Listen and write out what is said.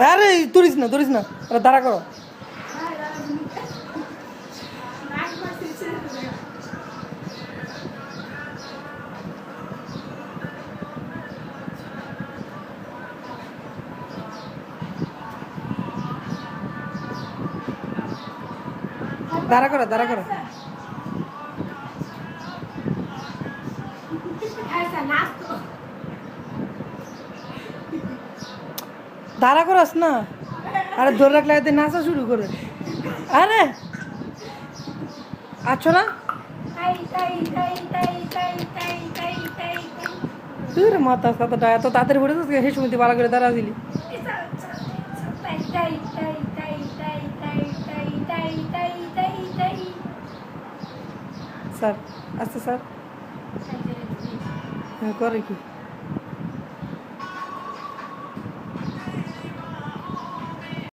আরে তুলিস না আরে দাঁড়া করো দাঁড়া করো দাঁড়া করো না আরে ধরে রাখলে এতে নাচা শুরু করে আরে আছো না তুই রে মাথা সাথে এত তাড়াতাড়ি পড়ে তো সেই সময় ভালো করে দাঁড়া দিলি স্যার আচ্ছা স্যার করে কি